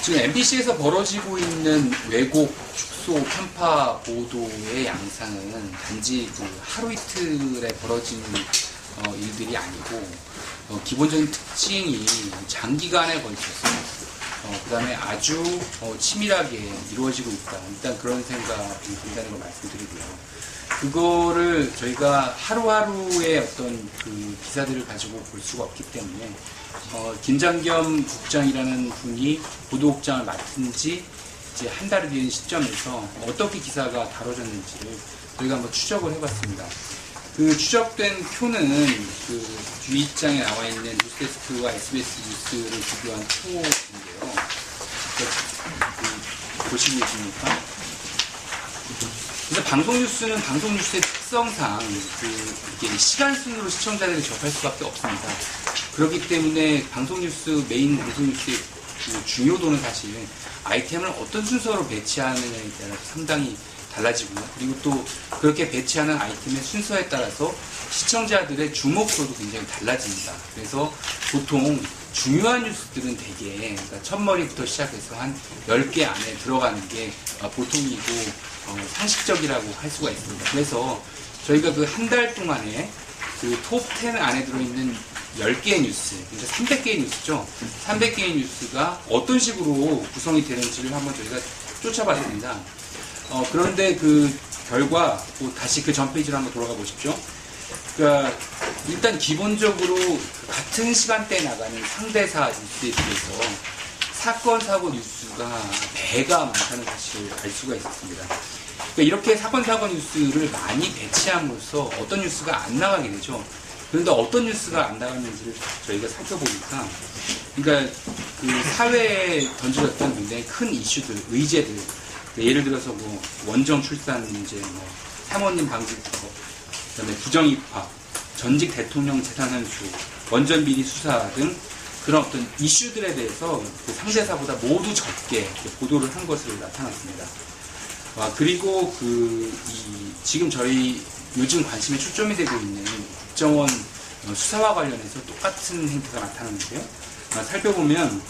지금 MBC에서 벌어지고 있는 왜곡, 축소, 편파 보도의 양상은 단지 그 하루 이틀에 벌어진 일들이 아니고 기본적인 특징이 장기간에 걸쳐서 그 다음에 아주 치밀하게 이루어지고 있다. 일단 그런 생각이 든다는 걸 말씀드리고요. 그거를 저희가 하루하루의 어떤 그 기사들을 가지고 볼 수가 없기 때문에 김장겸 국장이라는 분이 보도국장을 맡은 지 이제 한 달이 된 시점에서 어떻게 기사가 다뤄졌는지를 저희가 한번 추적을 해봤습니다. 그 추적된 표는 그 뒷장에 나와 있는 뉴스데스크와 SBS 뉴스를 비교한 표인데요. 보시고 계십니까? 그래서 방송 뉴스는 방송 뉴스의 특성상 이게 시간 순으로 시청자들이 접할 수밖에 없습니다. 그렇기 때문에 방송 뉴스 메인 방송 뉴스의 그 중요도는 사실 아이템을 어떤 순서로 배치하느냐에 따라서 상당히 달라지고요. 그리고 또 그렇게 배치하는 아이템의 순서에 따라서 시청자들의 주목도도 굉장히 달라집니다. 그래서 보통 중요한 뉴스들은 대개 그러니까 첫머리부터 시작해서 한 10개 안에 들어가는 게 보통이고 상식적이라고 할 수가 있습니다. 그래서 저희가 그 한 달 동안에 그 톱 10 안에 들어있는 10개의 뉴스, 그러니까 300개의 뉴스죠. 300개의 뉴스가 어떤 식으로 구성이 되는지를 한번 저희가 쫓아봤습니다. 그런데 그 결과, 다시 그 전 페이지로 한번 돌아가 보십시오. 그러니까 일단 기본적으로 같은 시간대에 나가는 상대사 뉴스에 비해서 사건, 사고 뉴스가 배가 많다는 사실을 알 수가 있었습니다. 그러니까 이렇게 사건, 사고 뉴스를 많이 배치함으로써 어떤 뉴스가 안 나가게 되죠. 그런데 어떤 뉴스가 안 나갔는지를 저희가 살펴보니까, 그러니까 그 사회에 던져졌던 굉장히 큰 이슈들, 의제들, 예를 들어서 뭐 원정 출산 문제, 뭐 사모님 방지 법, 그다음에 부정 입학, 전직 대통령 재산 환수, 원전 비리 수사 등 그런 어떤 이슈들에 대해서 그 상대사보다 모두 적게 보도를 한 것으로 나타났습니다. 그리고 지금 저희 요즘 관심에 초점이 되고 있는 국정원 수사와 관련해서 똑같은 행태가 나타났는데요. 살펴보면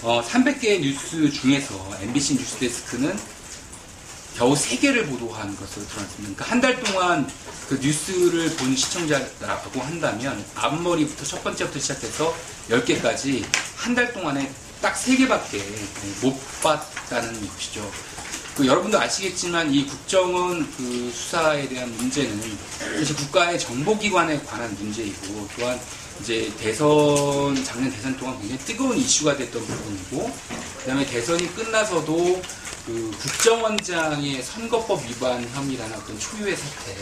300개의 뉴스 중에서 MBC 뉴스데스크는 겨우 3개를 보도한 것으로 드러났습니다. 그러니까 한 달 동안 그 뉴스를 본 시청자라고 한다면 앞머리부터 첫 번째부터 시작해서 10개까지 한 달 동안에 딱 3개밖에 못 봤다는 것이죠. 여러분도 아시겠지만 이 국정원 그 수사에 대한 문제는 사실 국가의 정보기관에 관한 문제이고 또한 이제 작년 대선 동안 굉장히 뜨거운 이슈가 됐던 부분이고 그 다음에 대선이 끝나서도 그 국정원장의 선거법 위반 혐의라는 어떤 초유의 사태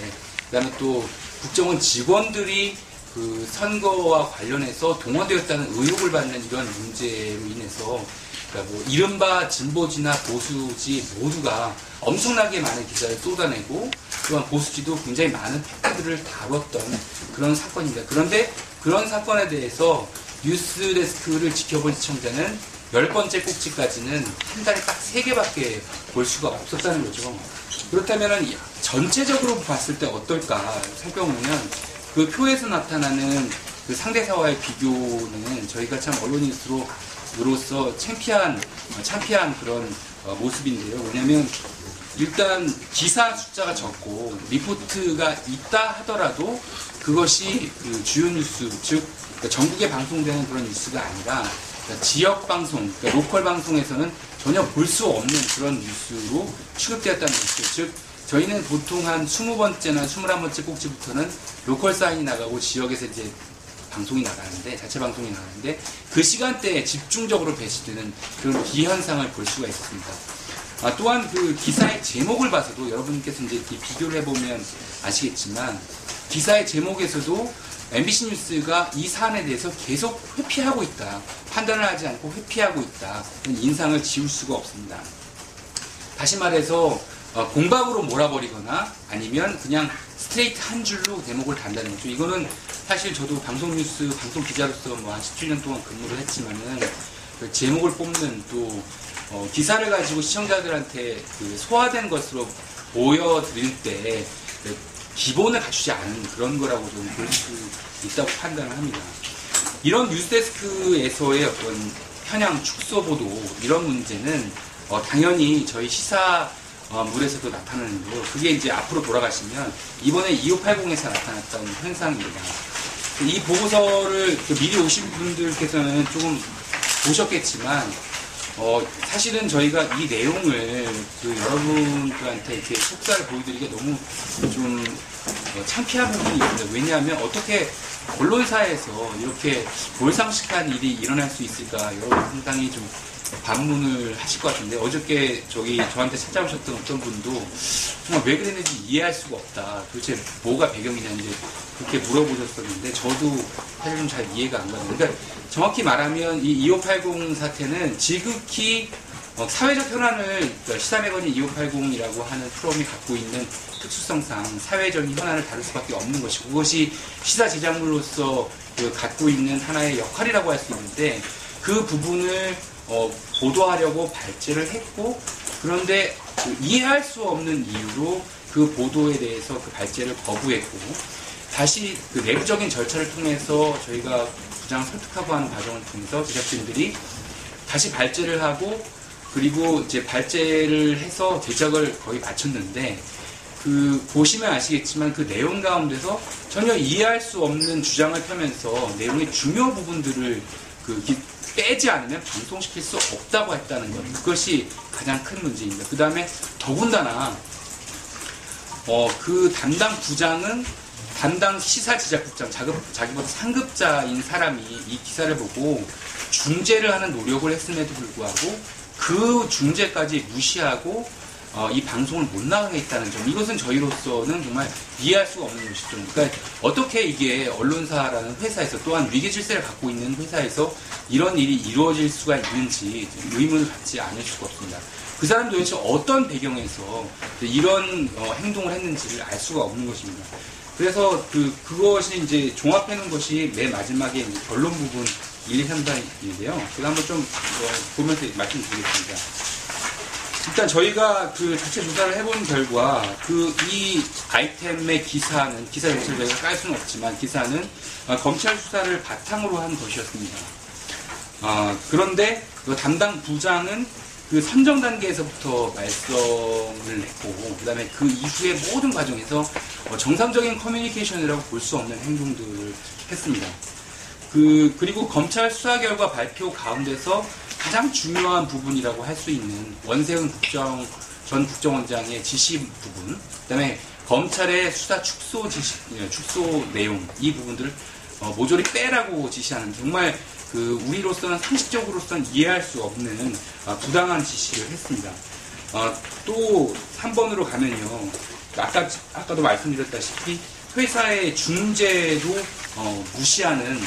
그 다음에 또 국정원 직원들이 그 선거와 관련해서 동원되었다는 의혹을 받는 이런 문제로 인해서 그러니까 뭐 이른바 진보지나 보수지 모두가 엄청나게 많은 기사를 쏟아내고 또한 보수지도 굉장히 많은 팩트들을 다뤘던 그런 사건입니다. 그런데 그런 사건에 대해서 뉴스데스크를 지켜본 시청자는 10번째 꼭지까지는 한 달에 딱 3개밖에 볼 수가 없었다는 거죠. 그렇다면 전체적으로 봤을 때 어떨까 살펴보면 그 표에서 나타나는 그 상대사와의 비교는 저희가 참 언론인으로서 창피한 그런 모습인데요. 왜냐하면 일단 기사 숫자가 적고 리포트가 있다 하더라도 그것이 그 주요 뉴스, 즉 전국에 방송되는 그런 뉴스가 아니라 지역 방송, 로컬 방송에서는 전혀 볼 수 없는 그런 뉴스로 취급되었다는 것이죠. 즉 저희는 보통 한 20번째나 21번째 꼭지부터는 로컬 사인이 나가고 지역에서 이제 방송이 나가는데, 자체 방송이 나가는데, 그 시간대에 집중적으로 배치되는 그런 기현상을 볼 수가 있습니다. 또한 그 기사의 제목을 봐서도 여러분께서 이제 이렇게 비교를 해보면 아시겠지만, 기사의 제목에서도 MBC 뉴스가 이 사안에 대해서 계속 회피하고 있다. 판단을 하지 않고 회피하고 있다. 이런 인상을 지울 수가 없습니다. 다시 말해서, 공박으로 몰아버리거나 아니면 그냥 스트레이트 한 줄로 대목을 단다는 거죠. 이거는 사실 저도 방송 뉴스, 방송 기자로서 뭐 한 17년 동안 근무를 했지만은 그 제목을 뽑는 또 기사를 가지고 시청자들한테 그 소화된 것으로 보여드릴 때 기본을 갖추지 않은 그런 거라고 좀 볼 수 있다고 판단을 합니다. 이런 뉴스데스크에서의 어떤 현황 축소 보도 이런 문제는 당연히 저희 시사물에서도 나타나는데요. 그게 이제 앞으로 돌아가시면 이번에 2580에서 나타났던 현상입니다. 이 보고서를 미리 오신 분들께서는 조금 보셨겠지만 사실은 저희가 이 내용을 여러분들한테 이렇게 속사를 보여드리기가 너무 좀 창피한 부분이 있습니다. 왜냐하면 어떻게 언론사에서 이렇게 몰상식한 일이 일어날 수 있을까 여러분 상당히 좀 반문을 하실 것 같은데 어저께 저한테 찾아오셨던 어떤 분도 정말 왜 그랬는지 이해할 수가 없다. 도대체 뭐가 배경이냐 이제 그렇게 물어보셨었는데 저도 사실 좀 잘 이해가 안 가요. 그러니까 정확히 말하면 이 2580 사태는 지극히 사회적 현안을 시사매거진 2580이라고 하는 프로그램이 갖고 있는 특수성상 사회적인 현안을 다룰 수밖에 없는 것이고 그것이 시사 제작물로서 갖고 있는 하나의 역할이라고 할 수 있는데 그 부분을 보도하려고 발제를 했고 그런데 이해할 수 없는 이유로 그 보도에 대해서 그 발제를 거부했고 다시 그 내부적인 절차를 통해서 저희가 부장 설득하고 하는 과정을 통해서 제작진들이 다시 발제를 하고 그리고 이제 발제를 해서 제작을 거의 마쳤는데 보시면 아시겠지만 그 내용 가운데서 전혀 이해할 수 없는 주장을 펴면서 내용의 중요 부분들을 빼지 않으면 방송시킬 수 없다고 했다는 것. 그것이 가장 큰 문제입니다. 그 다음에 더군다나 그 담당 부장은 담당 시사제작국장 자기보다 상급자인 사람이 이 기사를 보고 중재를 하는 노력을 했음에도 불구하고 그 중재까지 무시하고 이 방송을 못 나가게 했다는 점. 이것은 저희로서는 정말 이해할 수가 없는 것이죠. 그러니까 어떻게 이게 언론사라는 회사에서 또한 위계질서를 갖고 있는 회사에서 이런 일이 이루어질 수가 있는지 의문을 갖지 않을 수가 없습니다. 그 사람 도대체 어떤 배경에서 이런 행동을 했는지를 알 수가 없는 것입니다. 그래서 그것이 이제 종합해 놓은 것이 맨 마지막에 이제 결론 부분 1, 2, 3, 4인데요. 제가 한번 좀 보면서 말씀드리겠습니다. 일단 저희가 자체 조사를 해본 결과 이 아이템의 기사 자체를 저희가 깔 수는 없지만 기사는 검찰 수사를 바탕으로 한 것이었습니다. 그런데 담당 부장은 그 선정 단계에서부터 말썽을 했고 그 다음에 그 이후의 모든 과정에서 정상적인 커뮤니케이션이라고 볼 수 없는 행동들을 했습니다. 그리고 검찰 수사 결과 발표 가운데서 가장 중요한 부분이라고 할 수 있는 원세훈 전 국정원장의 지시 부분, 그다음에 검찰의 수사 축소 내용 이 부분들을 모조리 빼라고 지시하는 정말 우리로서는 상식적으로서는 이해할 수 없는 부당한 지시를 했습니다. 또 3번으로 가면요, 아까도 말씀드렸다시피 회사의 중재도 무시하는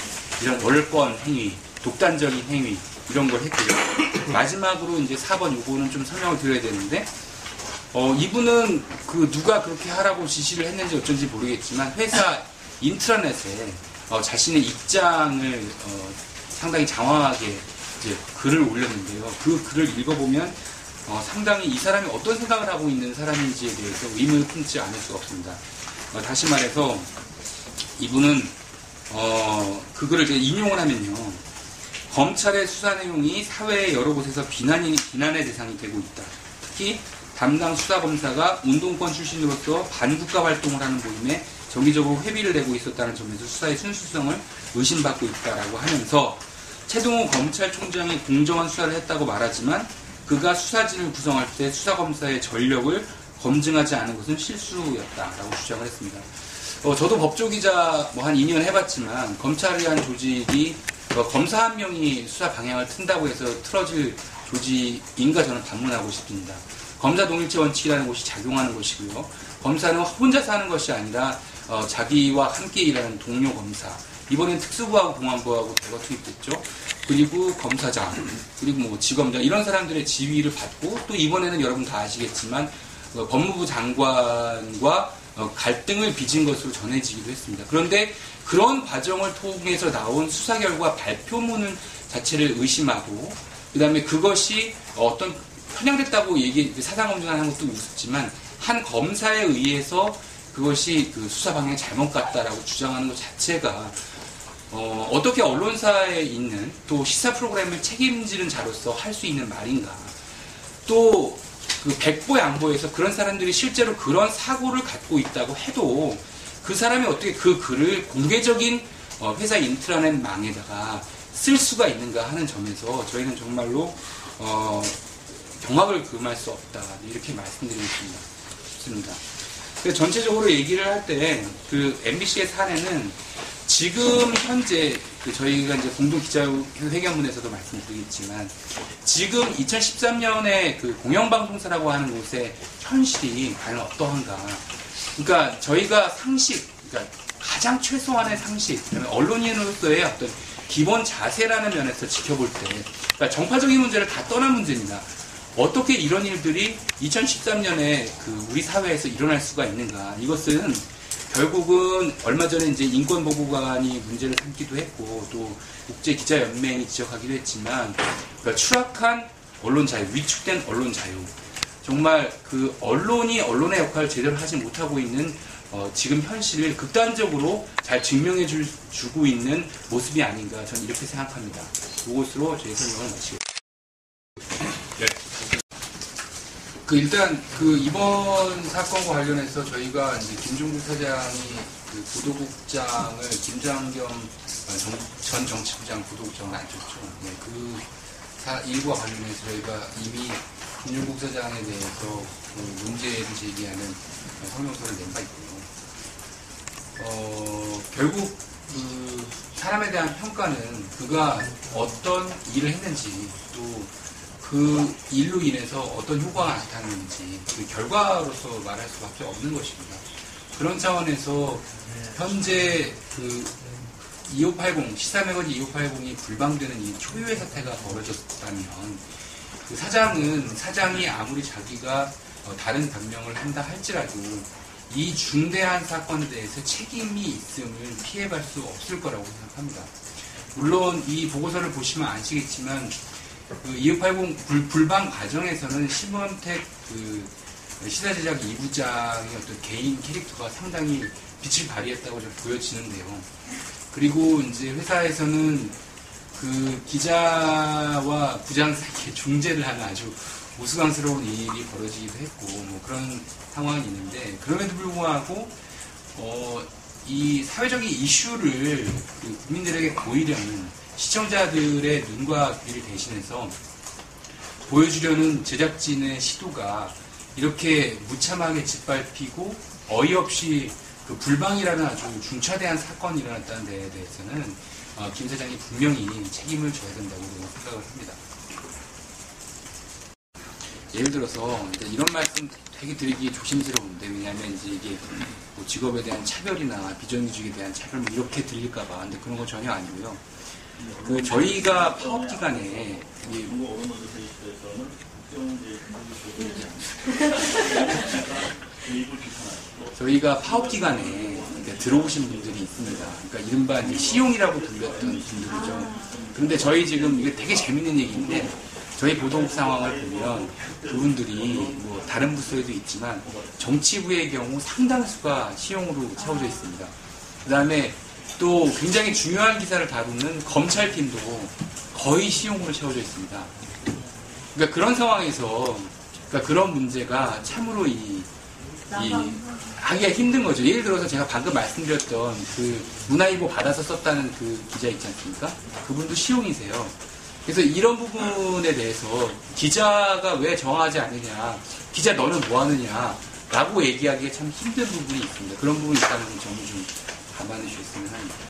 이런 월권 행위, 독단적인 행위 이런 걸 했고요. 마지막으로 이제 4번 요거는 좀 설명을 드려야 되는데 이분은 누가 그렇게 하라고 지시를 했는지 어쩐지 모르겠지만 회사 인트라넷에 자신의 입장을 상당히 장황하게 이제 글을 올렸는데요. 그 글을 읽어보면 상당히 이 사람이 어떤 생각을 하고 있는 사람인지에 대해서 의문을 품지 않을 수가 없습니다. 다시 말해서 이분은 그 글을 제가 인용을 하면요. 검찰의 수사 내용이 사회의 여러 곳에서 비난의 대상이 되고 있다. 특히 담당 수사검사가 운동권 출신으로서 반국가 활동을 하는 모임에 정기적으로 회비를 내고 있었다는 점에서 수사의 순수성을 의심받고 있다라고 하면서 최동호 검찰총장이 공정한 수사를 했다고 말하지만 그가 수사진을 구성할 때 수사검사의 전력을 검증하지 않은 것은 실수였다라고 주장을 했습니다. 저도 법조기자 한 2년 해봤지만 검찰이라는 조직이 검사 한 명이 수사 방향을 튼다고 해서 틀어질 조직인가 저는 반문하고 싶습니다. 검사 동일체 원칙이라는 것이 작용하는 것이고요. 검사는 혼자서 하는 것이 아니라 자기와 함께 일하는 동료 검사, 이번엔 특수부하고 공안부하고 대거 투입됐죠. 그리고 검사장, 그리고 지검장 이런 사람들의 지휘를 받고 또 이번에는 여러분 다 아시겠지만 법무부 장관과 갈등을 빚은 것으로 전해지기도 했습니다. 그런데 그런 과정을 통해서 나온 수사 결과 발표문 자체를 의심하고 그 다음에 그것이 어떤 편향됐다고 사상검증하는 것도 있었지만 한 검사에 의해서 그것이 수사 방향이 잘못 갔다라고 주장하는 것 자체가 어떻게 언론사에 있는 또 시사 프로그램을 책임지는 자로서 할 수 있는 말인가. 또 그 백보양보에서 그런 사람들이 실제로 그런 사고를 갖고 있다고 해도 그 사람이 어떻게 그 글을 공개적인 회사 인트라넷 망에다가 쓸 수가 있는가 하는 점에서 저희는 정말로 경악을 금할 수 없다 이렇게 말씀드리고 싶습니다. 그래서 전체적으로 얘기를 할 때 그 MBC의 사례는 지금 현재 저희가 이제 공동 기자회견문에서도 말씀드리겠지만 지금 2013년에 그 공영방송사라고 하는 곳의 현실이 과연 어떠한가. 그러니까 저희가 상식, 그러니까 가장 최소한의 상식, 언론인으로서의 어떤 기본 자세라는 면에서 지켜볼 때, 그러니까 정파적인 문제를 다 떠난 문제입니다. 어떻게 이런 일들이 2013년에 그 우리 사회에서 일어날 수가 있는가. 이것은 결국은 얼마 전에 이제 인권보고관이 문제를 삼기도 했고 또 국제기자연맹이 지적하기도 했지만 그러니까 추락한 언론 자유, 위축된 언론 자유. 정말 그 언론이 언론의 역할을 제대로 하지 못하고 있는 지금 현실을 극단적으로 잘 증명해 주고 있는 모습이 아닌가 저는 이렇게 생각합니다. 이것으로 제 설명을 마치겠습니다. 네. 일단 이번 사건과 관련해서 저희가 이제 김종국 사장이 그 보도국장을 김장겸 전 정치부장 보도국장을 앉혔죠. 네, 그 일과 관련해서 저희가 이미 김종국 사장에 대해서 그 문제를 제기하는 성명서를 낸 바 있고요. 결국 그 사람에 대한 평가는 그가 어떤 일을 했는지 또 그 일로 인해서 어떤 효과가 나타나는지 그 결과로서 말할 수밖에 없는 것입니다. 그런 차원에서 현재 그 2580 시사매거진 2580이 불방되는 이 초유의 사태가 벌어졌다면 그 사장이 아무리 자기가 다른 변명을 한다 할지라도 이 중대한 사건에 대해서 책임이 있음을 피해갈 수 없을 거라고 생각합니다. 물론 이 보고서를 보시면 아시겠지만 그 2580 불방 과정에서는 심원택 그 시사제작 2부장의 어떤 개인 캐릭터가 상당히 빛을 발휘했다고 좀 보여지는데요. 그리고 이제 회사에서는 그 기자와 부장 사이에 중재를 하는 아주 우스꽝스러운 일이 벌어지기도 했고 뭐 그런 상황이 있는데 그럼에도 불구하고 이 사회적인 이슈를 그 국민들에게 보이려는 시청자들의 눈과 귀를 대신해서 보여주려는 제작진의 시도가 이렇게 무참하게 짓밟히고 어이없이 그 불방이라는 아주 중차대한 사건이 일어났다는 데에 대해서는 김 사장이 분명히 책임을 져야 된다고 생각을 합니다. 예를 들어서 이런 말씀 되게 드리기 조심스러운데 왜냐하면 이제 이게 뭐 직업에 대한 차별이나 비정규직에 대한 차별 뭐 이렇게 들릴까봐 근데 그런 건 전혀 아니고요. 그 저희가 파업 기간에 들어오신 분들이 있습니다. 그러니까 이른바 이제 시용이라고 불렸던 분들이죠. 그런데 저희 지금 이게 되게 재밌는 얘기인데 저희 보도국 상황을 보면 그분들이 뭐 다른 부서에도 있지만 정치부의 경우 상당수가 시용으로 채워져 있습니다. 그 다음에 또 굉장히 중요한 기사를 다루는 검찰팀도 거의 시용으로 채워져 있습니다. 그러니까 그런 상황에서 그러니까 그런 문제가 참으로 하기가 힘든 거죠. 예를 들어서 제가 방금 말씀드렸던 그 문화일보 받아서 썼다는 그 기자 있지 않습니까? 그분도 시용이세요. 그래서 이런 부분에 대해서 기자가 왜 정하지 않느냐, 기자 너는 뭐 하느냐 라고 얘기하기가 참 힘든 부분이 있습니다. 그런 부분이 있다는 점을 좀 감안해 주셨으면 합니다.